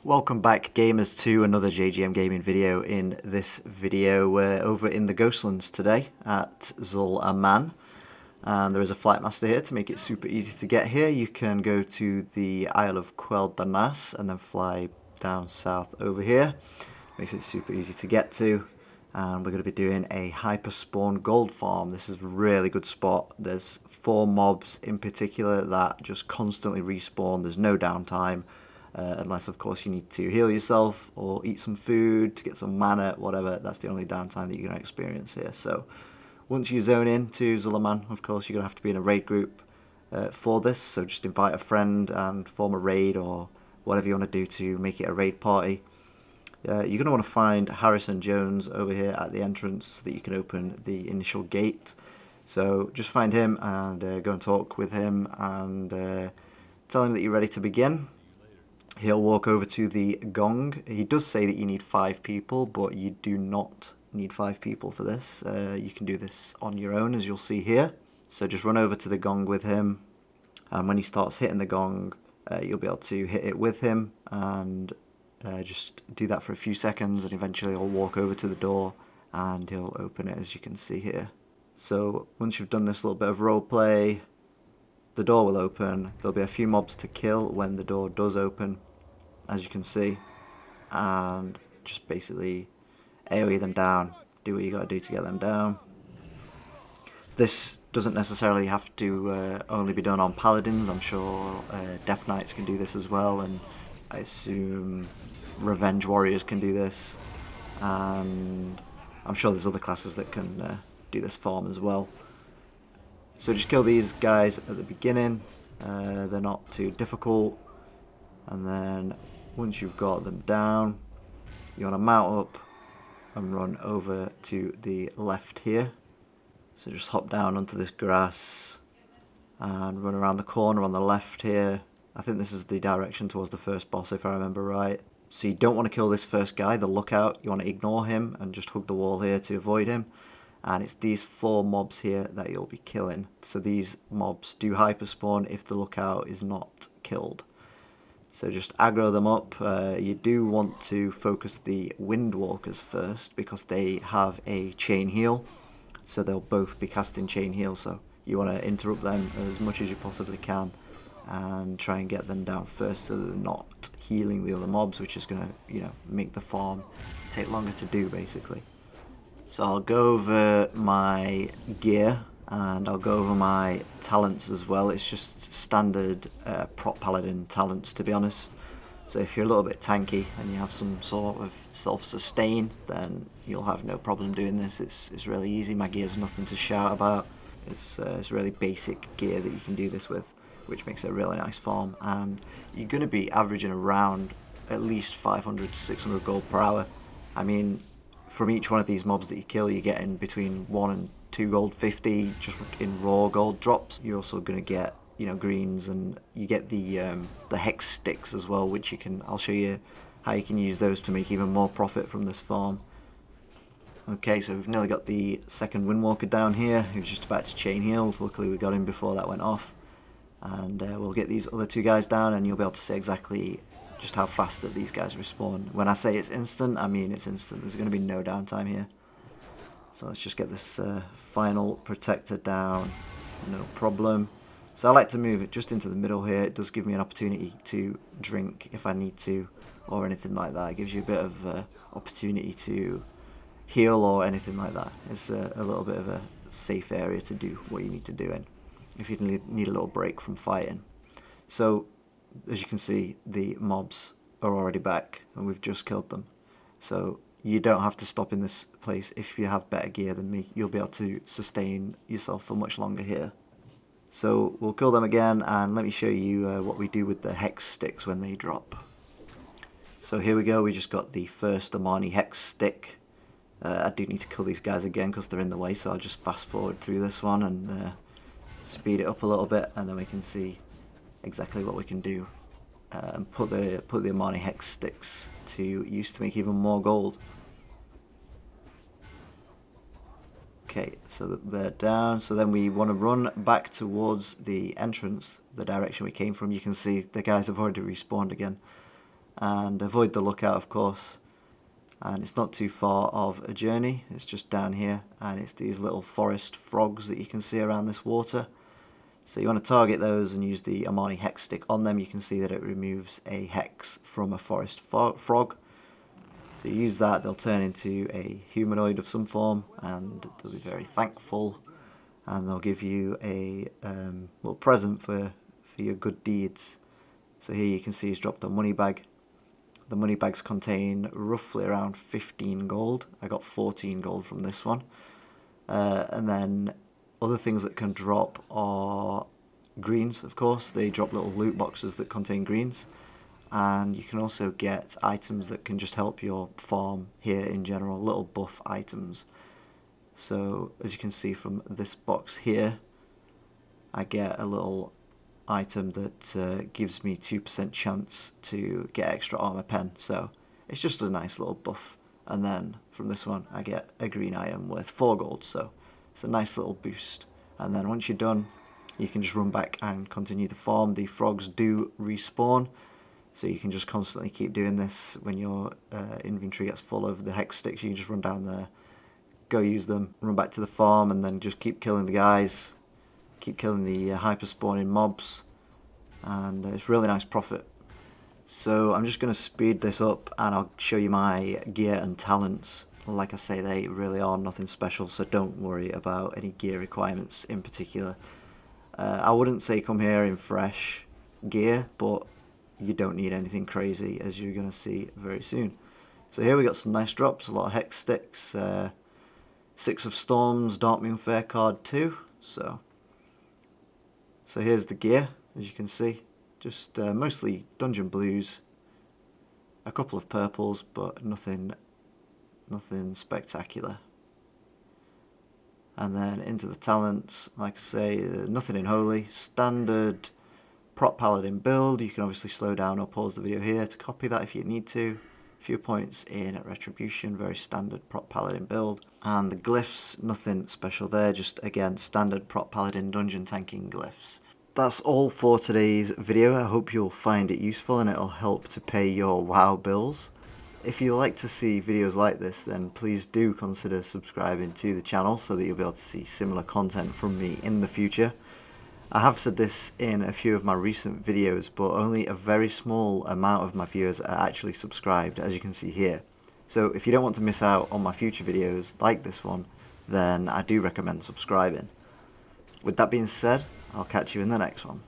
Welcome back, gamers, to another JGM Gaming video. In this video, we're over in the Ghostlands today at Zul'Aman, and there is a flight master here to make it super easy to get here. You can go to the Isle of Quel'Danas and then fly down south over here. Makes it super easy to get to, and we're going to be doing a Hyperspawn gold farm. This is a really good spot. There's 4 mobs in particular that just constantly respawn. There's no downtime. Unless, of course, you need to heal yourself or eat some food to get some mana, whatever. That's the only downtime that you're going to experience here. So once you zone in to Zul'Aman, of course, you're going to have to be in a raid group for this. So just invite a friend and form a raid or whatever you want to do to make it a raid party. You're going to want to find Harrison Jones over here at the entrance so that you can open the initial gate. So just find him and go and talk with him and tell him that you're ready to begin. He'll walk over to the gong. He does say that you need 5 people, but you do not need 5 people for this. You can do this on your own, as you'll see here. So just run over to the gong with him, and when he starts hitting the gong, you'll be able to hit it with him, and just do that for a few seconds, and eventually he'll walk over to the door, and he'll open it, as you can see here. So once you've done this little bit of roleplay, the door will open. There'll be a few mobs to kill when the door does open, as you can see, and just basically AoE them down, do what you gotta do to get them down. This doesn't necessarily have to only be done on Paladins. I'm sure Death Knights can do this as well, and I assume Revenge Warriors can do this, and I'm sure there's other classes that can do this farm as well. So just kill these guys at the beginning. They're not too difficult, and then once you've got them down, you want to mount up and run over to the left here. So just hop down onto this grass and run around the corner on the left here. I think this is the direction towards the first boss, if I remember right. So you don't want to kill this first guy, the lookout. You want to ignore him and just hug the wall here to avoid him. And it's these 4 mobs here that you'll be killing. So these mobs do hyperspawn if the lookout is not killed. So just aggro them up. You do want to focus the Windwalkers first because they have a chain heal. So they'll both be casting chain heal. So you want to interrupt them as much as you possibly can and try and get them down first so that they're not healing the other mobs, which is going to, make the farm take longer to do, basically. So I'll go over my gear and I'll go over my talents as well. It's just standard prop paladin talents, to be honest. So if you're a little bit tanky and you have some sort of self-sustain, then you'll have no problem doing this. It's really easy. My gear's nothing to shout about. It's really basic gear that you can do this with, which makes it a really nice farm. And you're going to be averaging around at least 500 to 600 gold per hour. I mean, from each one of these mobs that you kill, you're getting between 1 and 2 gold 50 just in raw gold drops. You're also going to get, greens, and you get the hex sticks as well, which I'll show you how you can use those to make even more profit from this farm. Okay, so we've nearly got the second Windwalker down here, who's just about to chain heal. Luckily we got him before that went off. And we'll get these other 2 guys down, and you'll be able to see exactly just how fast that these guys respawn. When I say it's instant, I mean it's instant. There's going to be no downtime here. So let's just get this final protector down, no problem. So I like to move it just into the middle here. It does give me an opportunity to drink if I need to, or anything like that. It gives you a bit of opportunity to heal or anything like that. It's a little bit of a safe area to do what you need to do in, if you need a little break from fighting. So as you can see, the mobs are already back and we've just killed them. So you don't have to stop in this place. If you have better gear than me, you'll be able to sustain yourself for much longer here. So we'll kill them again, and let me show you what we do with the hex sticks when they drop. So here we go, we just got the first Armani hex stick. I do need to kill these guys again because they're in the way, so I'll just fast forward through this one and speed it up a little bit, and then we can see exactly what we can do and put the Armani hex sticks to use to make even more gold. Okay, so they're down. So then we want to run back towards the entrance, the direction we came from. You can see the guys have already respawned again. and avoid the lookout, of course. And it's not too far of a journey, it's just down here, and it's these little forest frogs that you can see around this water. So you want to target those and use the Armani hex stick on them. You can see that it removes a hex from a forest frog. So you use that, they'll turn into a humanoid of some form, and they'll be very thankful, and they'll give you a little present for your good deeds. So here you can see he's dropped a money bag. The money bags contain roughly around 15 gold. I got 14 gold from this one. And then other things that can drop are greens, of course. They drop little loot boxes that contain greens. And you can also get items that can just help your farm here in general, little buff items. So as you can see from this box here, I get a little item that gives me 2% chance to get extra armor pen, so it's just a nice little buff. And then from this one I get a green item worth 4 gold, so it's a nice little boost. And then once you're done, you can just run back and continue the farm. The frogs do respawn, so you can just constantly keep doing this. When your inventory gets full of the hex sticks, you can just run down there, go use them, run back to the farm, and then just keep killing the guys. Keep killing the hyperspawning mobs, and it's really nice profit. So I'm just going to speed this up and I'll show you my gear and talents. Like I say, they really are nothing special, so don't worry about any gear requirements in particular. I wouldn't say come here in fresh gear, but you don't need anything crazy, as you're going to see very soon. So here we got some nice drops, a lot of hex sticks, 6 of Storms, Darkmoon Fair card 2, So here's the gear, as you can see, just mostly dungeon blues, a couple of purples, but nothing spectacular. And then into the talents, like I say, nothing in holy, standard prop paladin build. You can obviously slow down or pause the video here to copy that if you need to. A few points in retribution, very standard prop paladin build. And the glyphs, nothing special there, just again standard prop paladin dungeon tanking glyphs. That's all for today's video. I hope you'll find it useful and it'll help to pay your WoW bills. If you like to see videos like this, then please do consider subscribing to the channel so that you'll be able to see similar content from me in the future. I have said this in a few of my recent videos, but only a very small amount of my viewers are actually subscribed, as you can see here. So if you don't want to miss out on my future videos like this one, then I do recommend subscribing. With that being said, I'll catch you in the next one.